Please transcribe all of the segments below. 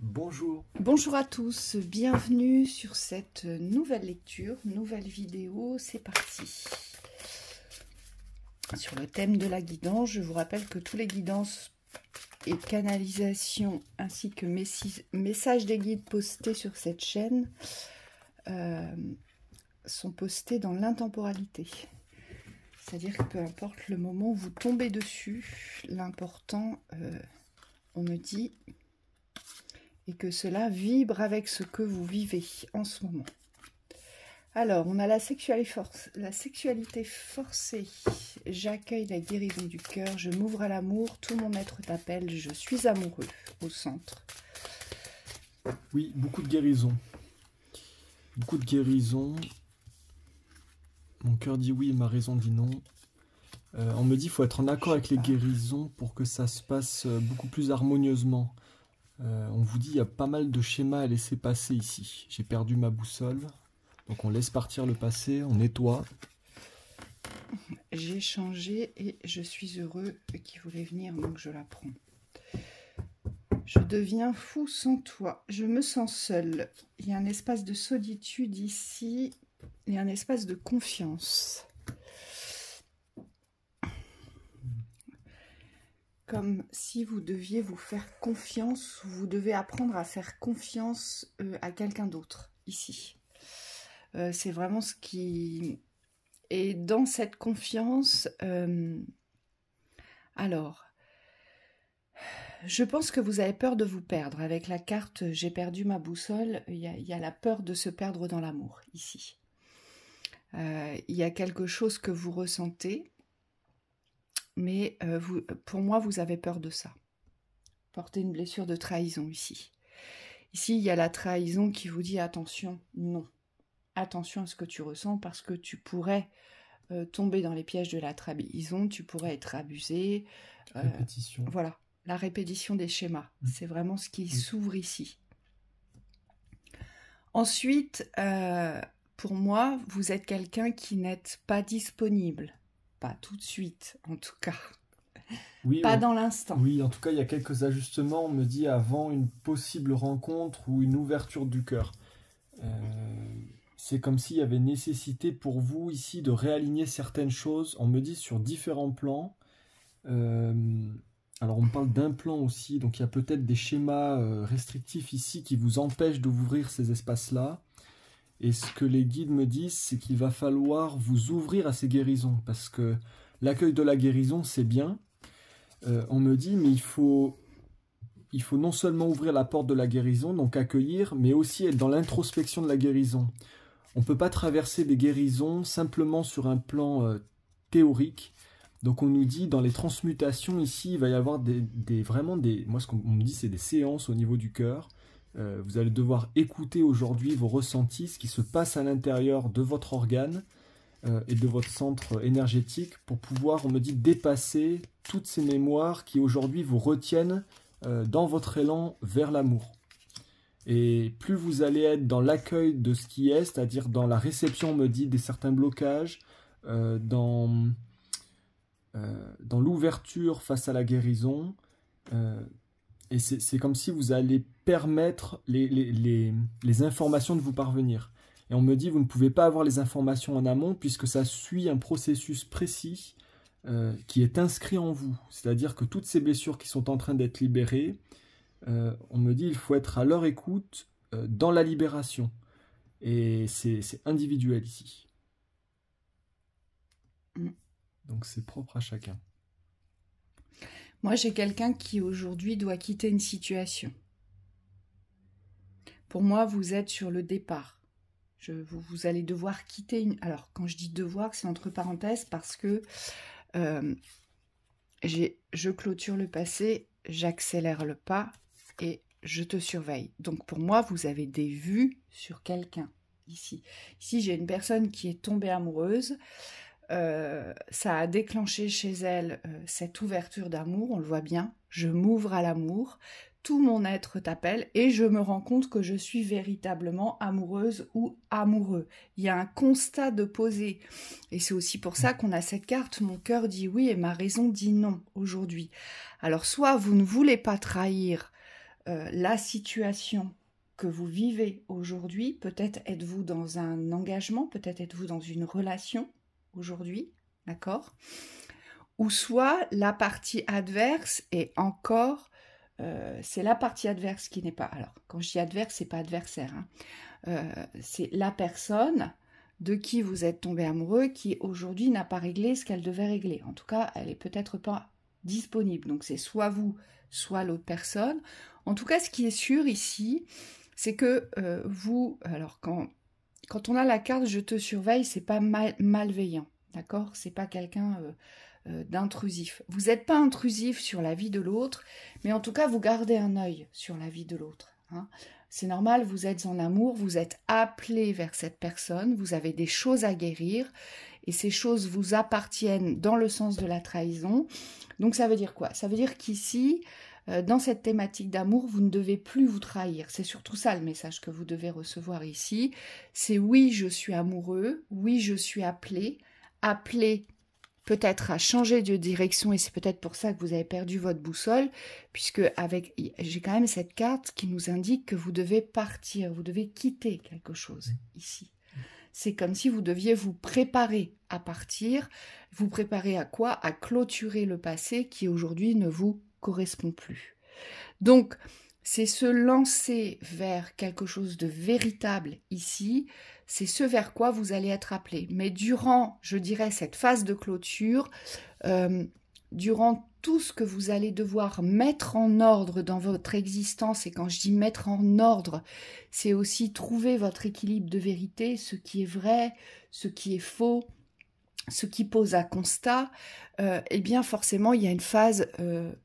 Bonjour. Bonjour à tous, bienvenue sur cette nouvelle lecture, nouvelle vidéo, c'est parti. Sur le thème de la guidance, je vous rappelle que tous les guidances et canalisations ainsi que messages des guides postés sur cette chaîne sont postés dans l'intemporalité. C'est-à-dire que peu importe le moment où vous tombez dessus, l'important, on me dit, et que cela vibre avec ce que vous vivez en ce moment. Alors, on a la sexualité forcée. J'accueille la guérison du cœur, je m'ouvre à l'amour, tout mon être t'appelle, je suis amoureux au centre. Oui, beaucoup de guérison. Beaucoup de guérison. Mon cœur dit oui et ma raison dit non. On me dit qu'il faut être en accord avec les guérisons pour que ça se passe beaucoup plus harmonieusement. On vous dit il y a pas mal de schémas à laisser passer ici. J'ai perdu ma boussole. Donc on laisse partir le passé, on nettoie. J'ai changé et je suis heureux qui voulait venir, donc je la prends. Je deviens fou sans toi. Je me sens seule. Il y a un espace de solitude ici. Il y a un espace de confiance. Comme si vous deviez vous faire confiance, vous devez apprendre à faire confiance à quelqu'un d'autre, ici. C'est vraiment ce qui... Et dans cette confiance, alors, je pense que vous avez peur de vous perdre. Avec la carte « J'ai perdu ma boussole », il y a la peur de se perdre dans l'amour, ici. Il y a quelque chose que vous ressentez, mais pour moi, vous avez peur de ça. Portez une blessure de trahison, ici. Ici, il y a la trahison qui vous dit « Attention, non ». Attention à ce que tu ressens parce que tu pourrais tomber dans les pièges de la trahison, tu pourrais être abusé. Répétition. Voilà, la répétition des schémas. C'est vraiment ce qui s'ouvre ici. Ensuite, pour moi, vous êtes quelqu'un qui n'êtes pas disponible. Pas tout de suite, en tout cas. Oui, pas dans l'instant. Oui, en tout cas, il y a quelques ajustements, on me dit, avant une possible rencontre ou une ouverture du cœur. C'est comme s'il y avait nécessité pour vous ici de réaligner certaines choses. On me dit sur différents plans. Alors on me parle d'un plan aussi, donc il y a peut-être des schémas restrictifs ici qui vous empêchent d'ouvrir ces espaces-là. Et ce que les guides me disent, c'est qu'il va falloir vous ouvrir à ces guérisons. Parce que l'accueil de la guérison, c'est bien. On me dit, mais il faut non seulement ouvrir la porte de la guérison, donc accueillir, mais aussi être dans l'introspection de la guérison. On ne peut pas traverser des guérisons simplement sur un plan théorique. Donc on nous dit, dans les transmutations, ici, il va y avoir moi ce qu'on me dit, c'est des séances au niveau du cœur. Vous allez devoir écouter aujourd'hui vos ressentis, ce qui se passe à l'intérieur de votre organe et de votre centre énergétique pour pouvoir, on me dit, dépasser toutes ces mémoires qui aujourd'hui vous retiennent dans votre élan vers l'amour. Et plus vous allez être dans l'accueil de ce qui est, c'est-à-dire dans la réception, on me dit, des certains blocages, dans l'ouverture face à la guérison, et c'est comme si vous allez permettre les informations de vous parvenir. Et on me dit, vous ne pouvez pas avoir les informations en amont, puisque ça suit un processus précis qui est inscrit en vous. C'est-à-dire que toutes ces blessures qui sont en train d'être libérées, on me dit il faut être à leur écoute dans la libération. Et c'est individuel ici. Donc c'est propre à chacun. Moi, j'ai quelqu'un qui aujourd'hui doit quitter une situation. Pour moi, vous êtes sur le départ. Vous allez devoir quitter une... Alors, quand je dis devoir, c'est entre parenthèses parce que je clôture le passé, j'accélère le pas et je te surveille. Donc pour moi, vous avez des vues sur quelqu'un ici. Ici, j'ai une personne qui est tombée amoureuse. Ça a déclenché chez elle cette ouverture d'amour, on le voit bien. Je m'ouvre à l'amour. Tout mon être t'appelle et je me rends compte que je suis véritablement amoureuse ou amoureux. Il y a un constat de poser. Et c'est aussi pour ça qu'on a cette carte. Mon cœur dit oui et ma raison dit non aujourd'hui. Alors soit vous ne voulez pas trahir la situation que vous vivez aujourd'hui, peut-être êtes-vous dans un engagement, peut-être êtes-vous dans une relation aujourd'hui, d'accord? Ou soit la partie adverse est encore, c'est la partie adverse qui n'est pas, alors quand je dis adverse, c'est pas adversaire, hein. C'est la personne de qui vous êtes tombé amoureux qui aujourd'hui n'a pas réglé ce qu'elle devait régler. En tout cas, elle est peut-être pas disponible. Donc c'est soit vous, soit l'autre personne. En tout cas, ce qui est sûr ici, c'est que vous, alors quand on a la carte je te surveille, c'est pas malveillant, d'accord? C'est pas quelqu'un d'intrusif. Vous n'êtes pas intrusif sur la vie de l'autre, mais en tout cas, vous gardez un œil sur la vie de l'autre, hein. C'est normal, vous êtes en amour, vous êtes appelé vers cette personne, vous avez des choses à guérir, et ces choses vous appartiennent dans le sens de la trahison. Donc ça veut dire quoi? Ça veut dire qu'ici, dans cette thématique d'amour, vous ne devez plus vous trahir. C'est surtout ça le message que vous devez recevoir ici. C'est oui, je suis amoureux, oui, je suis appelé peut-être à changer de direction, et c'est peut-être pour ça que vous avez perdu votre boussole, puisque j'ai quand même cette carte qui nous indique que vous devez partir, vous devez quitter quelque chose ici. C'est comme si vous deviez vous préparer à partir. Vous préparer à quoi? À clôturer le passé qui aujourd'hui ne vous correspond plus. Donc, c'est se lancer vers quelque chose de véritable ici, c'est ce vers quoi vous allez être appelé. Mais durant, je dirais, cette phase de clôture, durant tout ce que vous allez devoir mettre en ordre dans votre existence, et quand je dis mettre en ordre, c'est aussi trouver votre équilibre de vérité, ce qui est vrai, ce qui est faux, ce qui pose à constat, eh bien forcément il y a une phase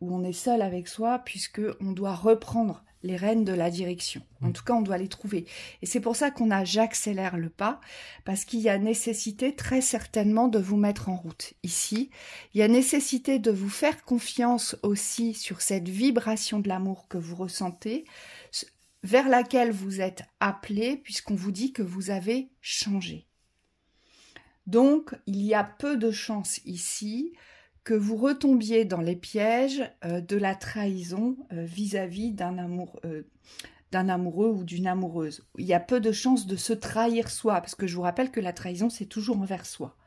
où on est seul avec soi, puisqu'on doit reprendre les rênes de la direction. En tout cas, on doit les trouver. Et c'est pour ça qu'on a j'accélère le pas, parce qu'il y a nécessité très certainement de vous mettre en route. Ici, il y a nécessité de vous faire confiance aussi sur cette vibration de l'amour que vous ressentez, vers laquelle vous êtes appelé, puisqu'on vous dit que vous avez changé. Donc, il y a peu de chances ici que vous retombiez dans les pièges de la trahison vis-à-vis d'un amoureux ou d'une amoureuse. Il y a peu de chances de se trahir soi, parce que je vous rappelle que la trahison, c'est toujours envers soi,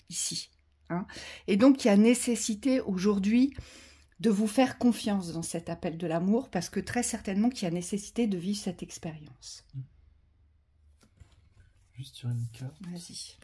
ici, hein. Et donc, il y a nécessité aujourd'hui de vous faire confiance dans cet appel de l'amour, parce que très certainement qu'il y a nécessité de vivre cette expérience. Juste sur une carte. Vas-y.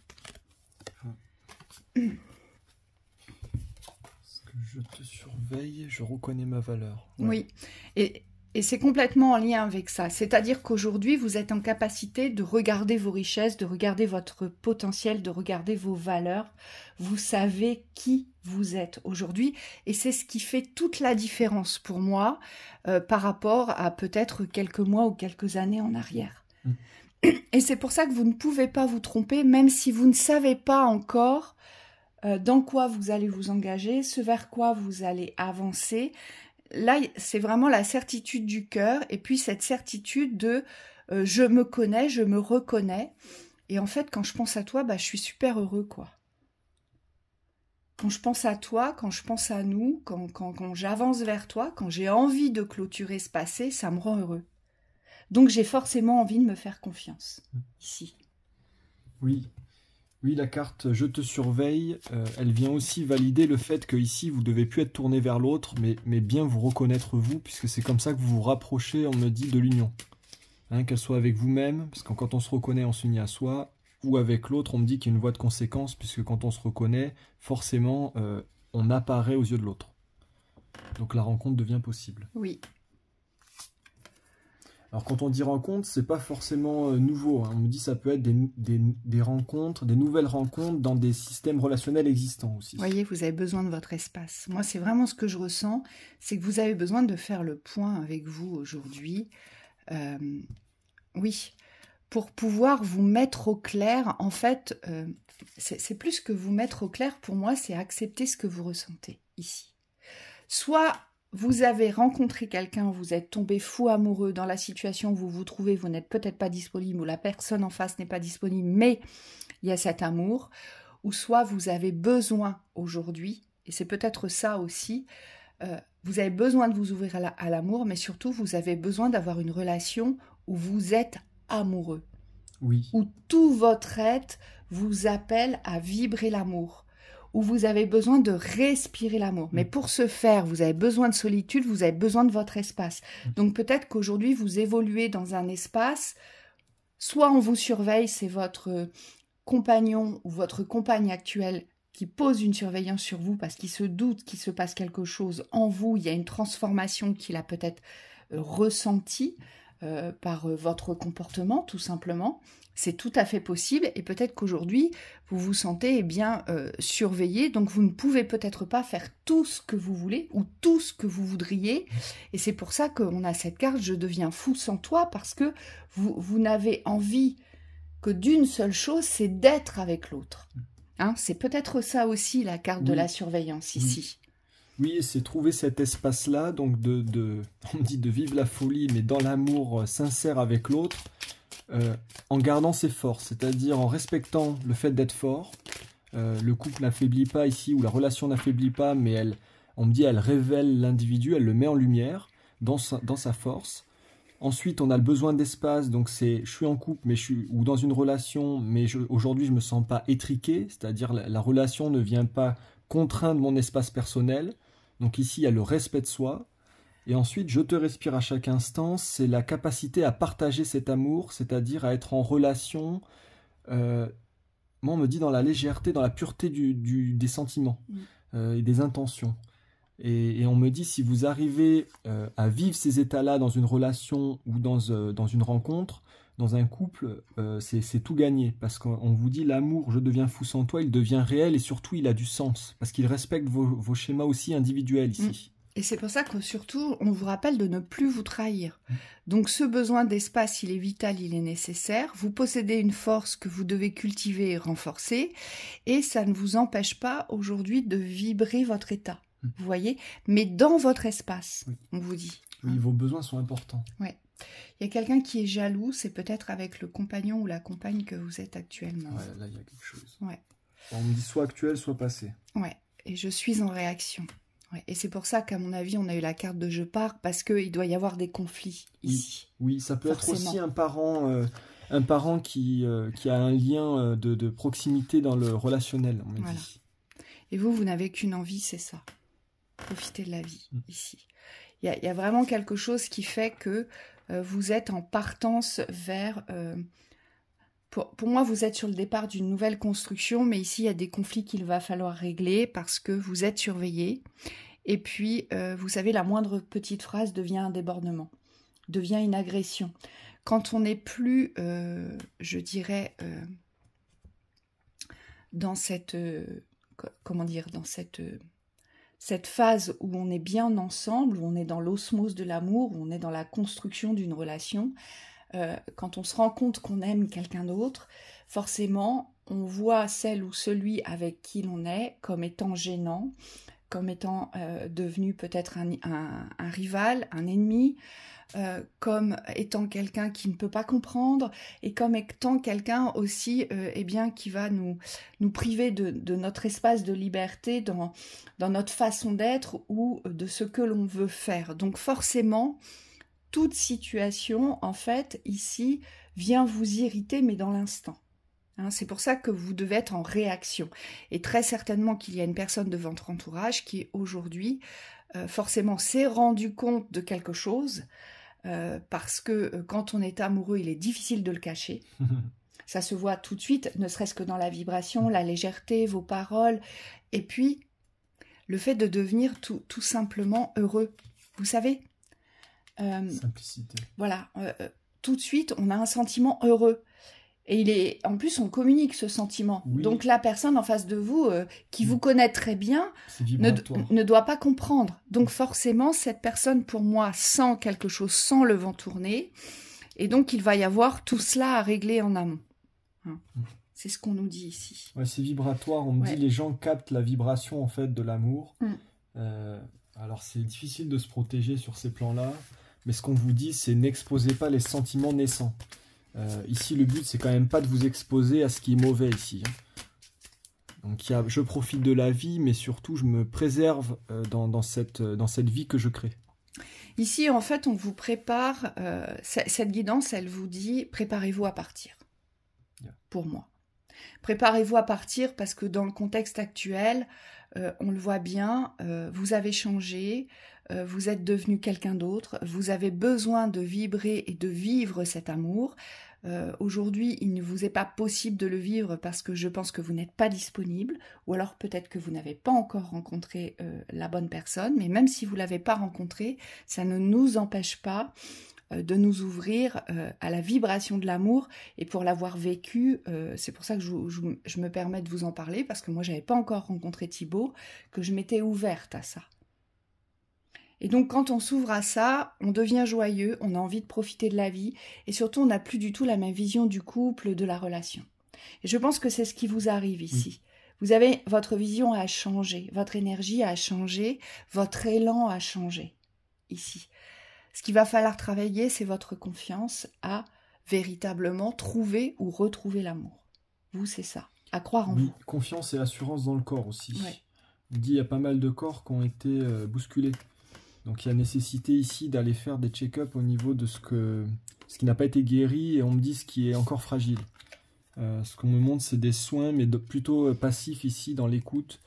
Je te surveille, je reconnais ma valeur. Ouais. Oui, et c'est complètement en lien avec ça. C'est-à-dire qu'aujourd'hui, vous êtes en capacité de regarder vos richesses, de regarder votre potentiel, de regarder vos valeurs. Vous savez qui vous êtes aujourd'hui. Et c'est ce qui fait toute la différence pour moi par rapport à peut-être quelques mois ou quelques années en arrière. Et c'est pour ça que vous ne pouvez pas vous tromper, même si vous ne savez pas encore dans quoi vous allez vous engager, ce vers quoi vous allez avancer. Là, c'est vraiment la certitude du cœur, et puis cette certitude de je me connais, je me reconnais, et en fait, quand je pense à toi, je suis super heureux, quoi. Quand je pense à toi, quand je pense à nous, quand j'avance vers toi, quand j'ai envie de clôturer ce passé, ça me rend heureux. Donc j'ai forcément envie de me faire confiance, ici. Oui. Oui, la carte « Je te surveille », elle vient aussi valider le fait que ici vous devez plus être tourné vers l'autre, mais bien vous reconnaître vous, puisque c'est comme ça que vous vous rapprochez, on me dit, de l'union. Hein, qu'elle soit avec vous-même, parce que quand on se reconnaît, on s'unit à soi, ou avec l'autre, on me dit qu'il y a une voie de conséquence, puisque quand on se reconnaît, forcément, on apparaît aux yeux de l'autre. Donc la rencontre devient possible. Oui. Alors quand on dit rencontre, c'est pas forcément nouveau, hein. On me dit ça peut être des rencontres, des nouvelles rencontres dans des systèmes relationnels existants aussi. Vous voyez, vous avez besoin de votre espace. Moi, c'est vraiment ce que je ressens, c'est que vous avez besoin de faire le point avec vous aujourd'hui. Oui, pour pouvoir vous mettre au clair, en fait, c'est plus que vous mettre au clair, pour moi, c'est accepter ce que vous ressentez ici. Soit vous avez rencontré quelqu'un, vous êtes tombé fou amoureux dans la situation où vous vous trouvez, vous n'êtes peut-être pas disponible, ou la personne en face n'est pas disponible, mais il y a cet amour. Ou soit vous avez besoin aujourd'hui, et c'est peut-être ça aussi, vous avez besoin de vous ouvrir à l'amour, mais surtout, vous avez besoin d'avoir une relation où vous êtes amoureux. Oui. Où tout votre être vous appelle à vibrer l'amour. Où vous avez besoin de respirer l'amour. Mais pour ce faire, vous avez besoin de solitude, vous avez besoin de votre espace. Donc peut-être qu'aujourd'hui, vous évoluez dans un espace, soit on vous surveille, c'est votre compagnon ou votre compagne actuelle qui pose une surveillance sur vous parce qu'il se doute qu'il se passe quelque chose en vous, il y a une transformation qu'il a peut-être ressentie par votre comportement, tout simplement. C'est tout à fait possible et peut-être qu'aujourd'hui, vous vous sentez surveillé, donc vous ne pouvez peut-être pas faire tout ce que vous voulez ou tout ce que vous voudriez. Et c'est pour ça qu'on a cette carte « Je deviens fou sans toi » parce que vous n'avez envie que d'une seule chose, c'est d'être avec l'autre. Hein, c'est peut-être ça aussi la carte de la surveillance ici. Oui, c'est trouver cet espace-là, donc on dit de vivre la folie, mais dans l'amour sincère avec l'autre, en gardant ses forces, c'est-à-dire en respectant le fait d'être fort. Le couple n'affaiblit pas ici, ou la relation n'affaiblit pas, mais on me dit elle révèle l'individu, elle le met en lumière dans sa force. Ensuite, on a le besoin d'espace, donc je suis en couple ou dans une relation, mais aujourd'hui je me sens pas étriqué, c'est-à-dire la relation ne vient pas contraindre mon espace personnel. Donc ici, il y a le respect de soi. Et ensuite, je te respire à chaque instant, c'est la capacité à partager cet amour, c'est-à-dire à être en relation, moi on me dit dans la légèreté, dans la pureté des sentiments et des intentions. Et on me dit, si vous arrivez à vivre ces états-là dans une relation ou dans une rencontre, dans un couple, c'est tout gagné. Parce qu'on vous dit, l'amour, je deviens fou sans toi, il devient réel et surtout, il a du sens. Parce qu'il respecte vos schémas aussi individuels ici. Et c'est pour ça que surtout, on vous rappelle de ne plus vous trahir. Donc ce besoin d'espace, il est vital, il est nécessaire. Vous possédez une force que vous devez cultiver et renforcer. Et ça ne vous empêche pas aujourd'hui de vibrer votre état. Vous voyez, mais dans votre espace, on vous dit. Oui, vos besoins sont importants. Ouais. Il y a quelqu'un qui est jaloux, c'est peut-être avec le compagnon ou la compagne que vous êtes actuellement. Ouais, là, il y a quelque chose. Ouais. On me dit soit actuel, soit passé. Ouais, et je suis en réaction. Ouais. Et c'est pour ça qu'à mon avis, on a eu la carte de « je pars » parce qu'il doit y avoir des conflits ici. Oui, ça peut être aussi un parent qui a un lien de proximité dans le relationnel, on me dit. Et vous n'avez qu'une envie, c'est ça. Profiter de la vie, ici. Il y a vraiment quelque chose qui fait que vous êtes en partance vers... Pour moi, vous êtes sur le départ d'une nouvelle construction, mais ici, il y a des conflits qu'il va falloir régler parce que vous êtes surveillé. Et puis, vous savez, la moindre petite phrase devient un débordement, devient une agression. Quand on n'est plus, je dirais, dans cette... comment dire, dans cette phase où on est bien ensemble, où on est dans l'osmose de l'amour, où on est dans la construction d'une relation, quand on se rend compte qu'on aime quelqu'un d'autre, forcément, on voit celle ou celui avec qui l'on est comme étant gênant, comme étant devenu peut-être un rival, un ennemi, comme étant quelqu'un qui ne peut pas comprendre et comme étant quelqu'un aussi qui va nous priver de notre espace de liberté dans notre façon d'être ou de ce que l'on veut faire. Donc forcément, toute situation, en fait, ici, vient vous irriter, mais dans l'instant. Hein, c'est pour ça que vous devez être en réaction. Et très certainement qu'il y a une personne de votre entourage qui, aujourd'hui, forcément s'est rendu compte de quelque chose, parce que quand on est amoureux, il est difficile de le cacher. Ça se voit tout de suite, ne serait-ce que dans la vibration, la légèreté, vos paroles, et puis le fait de devenir tout simplement heureux. Vous savez, simplicité. Voilà, tout de suite, on a un sentiment heureux. Et en plus, on communique ce sentiment. Oui. Donc la personne en face de vous, qui vous connaît très bien, ne doit pas comprendre. Donc forcément, cette personne, pour moi, sent quelque chose, sent le vent tourner. Et donc, il va y avoir tout cela à régler en amont. Hein. C'est ce qu'on nous dit ici. Ouais, c'est vibratoire. On me dit les gens captent la vibration en fait de l'amour. Alors, c'est difficile de se protéger sur ces plans-là. Mais ce qu'on vous dit, c'est n'exposez pas les sentiments naissants. Ici, le but, c'est quand même pas de vous exposer à ce qui est mauvais ici. Donc je profite de la vie, mais surtout je me préserve dans cette vie que je crée. Ici, en fait, on vous prépare, cette guidance, elle vous dit, préparez-vous à partir, pour moi. Préparez-vous à partir parce que dans le contexte actuel, on le voit bien, vous avez changé, vous êtes devenu quelqu'un d'autre, vous avez besoin de vibrer et de vivre cet amour. Aujourd'hui, il ne vous est pas possible de le vivre parce que je pense que vous n'êtes pas disponible, ou alors peut-être que vous n'avez pas encore rencontré la bonne personne, mais même si vous ne l'avez pas rencontré, ça ne nous empêche pas de nous ouvrir à la vibration de l'amour, et pour l'avoir vécu, c'est pour ça que je me permets de vous en parler, parce que moi je n'avais pas encore rencontré Thibaut, que je m'étais ouverte à ça. Et donc quand on s'ouvre à ça, on devient joyeux, on a envie de profiter de la vie, et surtout on n'a plus du tout la même vision du couple, de la relation. Et je pense que c'est ce qui vous arrive ici. Votre vision a changé, votre énergie a changé, votre élan a changé ici. Ce qu'il va falloir travailler, c'est votre confiance à véritablement trouver ou retrouver l'amour. Vous, c'est ça, à croire en vous. Confiance et assurance dans le corps aussi. Ouais. On dit qu'il y a pas mal de corps qui ont été bousculés. Donc il y a nécessité ici d'aller faire des check-up au niveau de ce qui n'a pas été guéri, et on me dit ce qui est encore fragile. Ce qu'on me montre, c'est des soins, mais plutôt passifs ici dans l'écoute,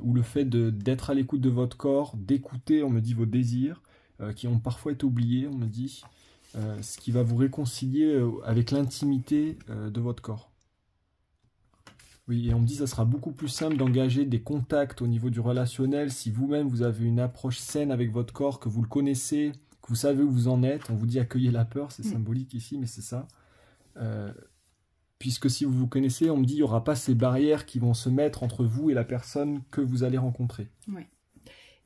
ou le fait d'être à l'écoute de votre corps, d'écouter, on me dit, vos désirs, qui ont parfois été oubliés, on me dit, ce qui va vous réconcilier avec l'intimité de votre corps. Oui, et on me dit que ça sera beaucoup plus simple d'engager des contacts au niveau du relationnel si vous-même vous avez une approche saine avec votre corps, que vous le connaissez, que vous savez où vous en êtes. On vous dit accueillez la peur, c'est symbolique ici, mais c'est ça. Puisque si vous vous connaissez, on me dit il n'y aura pas ces barrières qui vont se mettre entre vous et la personne que vous allez rencontrer. Oui.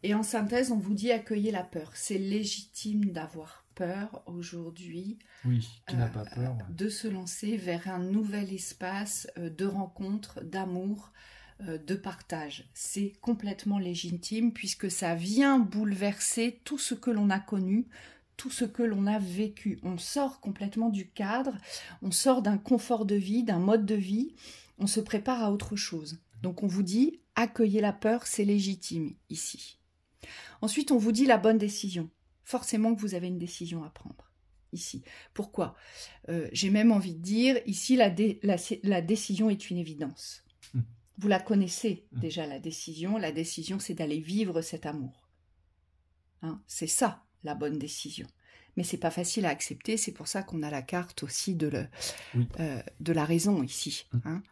Et en synthèse, on vous dit accueillez la peur. C'est légitime d'avoir peur aujourd'hui. Oui, qui n'a pas peur. De se lancer vers un nouvel espace de rencontre, d'amour, de partage. C'est complètement légitime puisque ça vient bouleverser tout ce que l'on a connu, tout ce que l'on a vécu. On sort complètement du cadre, on sort d'un confort de vie, d'un mode de vie, on se prépare à autre chose. Donc on vous dit accueillez la peur, c'est légitime ici. Ensuite, on vous dit la bonne décision. Forcément que vous avez une décision à prendre ici. Pourquoi ? J'ai même envie de dire, ici, la décision est une évidence. Vous la connaissez déjà, la décision. La décision, c'est d'aller vivre cet amour. Hein, c'est ça, la bonne décision. Mais c'est pas facile à accepter, c'est pour ça qu'on a la carte aussi de la raison ici. Hein.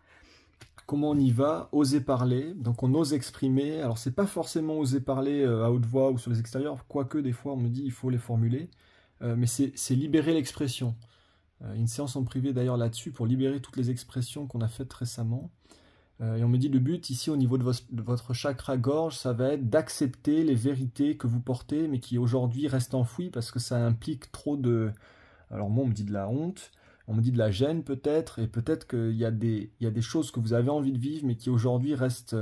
Comment on y va? Oser parler, donc on ose exprimer. Alors c'est pas forcément oser parler à haute voix ou sur les extérieurs, quoique des fois on me dit il faut les formuler, mais c'est libérer l'expression. Une séance en privé d'ailleurs là-dessus pour libérer toutes les expressions qu'on a faites récemment. Et on me dit le but ici au niveau de votre chakra gorge, ça va être d'accepter les vérités que vous portez, mais qui aujourd'hui restent enfouies parce que ça implique trop de... Alors moi on me dit de la honte, on me dit de la gêne peut-être, et peut-être qu'il y a des choses que vous avez envie de vivre, mais qui aujourd'hui restent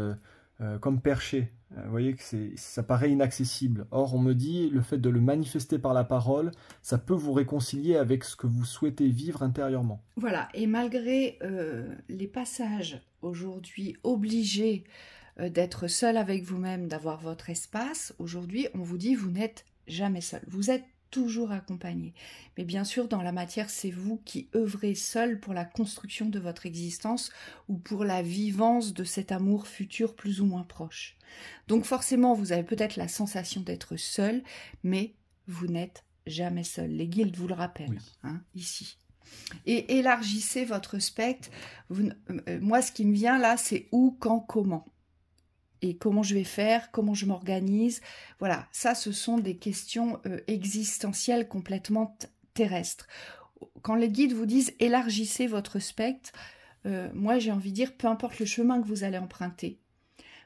comme perchées. Vous voyez que ça paraît inaccessible. Or, on me dit, le fait de le manifester par la parole, ça peut vous réconcilier avec ce que vous souhaitez vivre intérieurement. Voilà, et malgré les passages aujourd'hui obligés d'être seul avec vous-même, d'avoir votre espace, aujourd'hui, on vous dit, vous n'êtes jamais seul. Vous êtes toujours accompagné. Mais bien sûr, dans la matière, c'est vous qui œuvrez seul pour la construction de votre existence ou pour la vivance de cet amour futur plus ou moins proche. Donc forcément, vous avez peut-être la sensation d'être seul, mais vous n'êtes jamais seul. Les guildes vous le rappellent, ici. Et élargissez votre spectre. Moi, ce qui me vient là, c'est où, quand, comment. Et comment je vais faire, comment je m'organise. Voilà, ça, ce sont des questions existentielles complètement terrestres. Quand les guides vous disent « élargissez votre spectre », moi, j'ai envie de dire, peu importe le chemin que vous allez emprunter,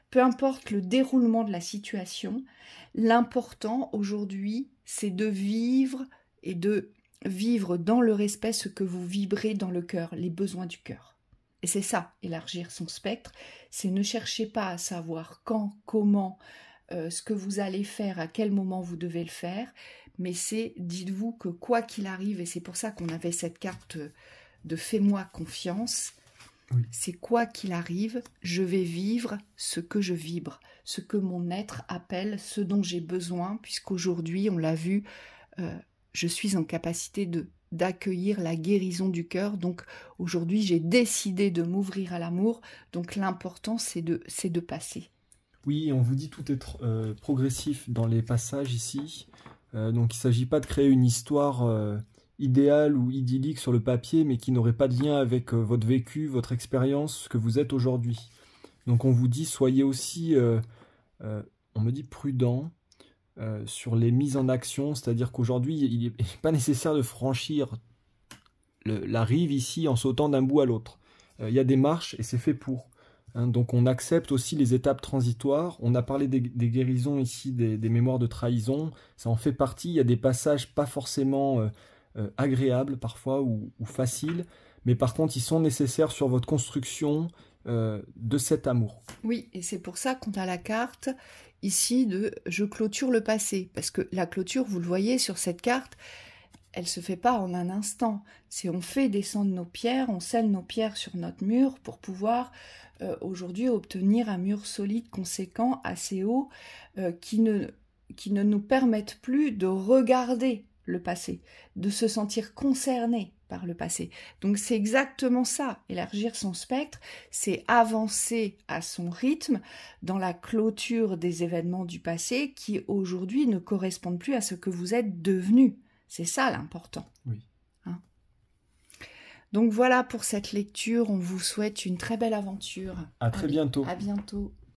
peu importe le déroulement de la situation, l'important aujourd'hui, c'est de vivre et de vivre dans le respect ce que vous vibrez dans le cœur, les besoins du cœur. Et c'est ça, élargir son spectre, c'est ne cherchez pas à savoir quand, comment, ce que vous allez faire, à quel moment vous devez le faire, mais c'est, dites-vous que quoi qu'il arrive, et c'est pour ça qu'on avait cette carte de « fais-moi confiance », Oui. C'est quoi qu'il arrive, je vais vivre ce que je vibre, ce que mon être appelle, ce dont j'ai besoin, puisqu'aujourd'hui, on l'a vu, je suis en capacité d'accueillir la guérison du cœur. Donc aujourd'hui, j'ai décidé de m'ouvrir à l'amour. Donc l'important, c'est de passer. Oui, on vous dit tout est progressif dans les passages ici. Donc il ne s'agit pas de créer une histoire idéale ou idyllique sur le papier, mais qui n'aurait pas de lien avec votre vécu, votre expérience, ce que vous êtes aujourd'hui. Donc on vous dit, soyez aussi, on me dit, prudent sur les mises en action, c'est-à-dire qu'aujourd'hui, il n'est pas nécessaire de franchir la rive ici en sautant d'un bout à l'autre. Il y a des marches et c'est fait pour. Hein, donc on accepte aussi les étapes transitoires. On a parlé des guérisons ici, des mémoires de trahison. Ça en fait partie. Il y a des passages pas forcément agréables parfois ou faciles, mais par contre ils sont nécessaires sur votre construction de cet amour. Oui, et c'est pour ça qu'on a la carte ici de « je clôture le passé ». Parce que la clôture, vous le voyez sur cette carte, elle ne se fait pas en un instant. C'est on fait descendre nos pierres, on scelle nos pierres sur notre mur pour pouvoir aujourd'hui obtenir un mur solide, conséquent, assez haut, qui ne nous permette plus de regarder le passé, de se sentir concerné par le passé. Donc c'est exactement ça, élargir son spectre, c'est avancer à son rythme dans la clôture des événements du passé qui aujourd'hui ne correspondent plus à ce que vous êtes devenu. C'est ça l'important. Oui. Hein? Donc voilà pour cette lecture, on vous souhaite une très belle aventure. À très bientôt. À bientôt.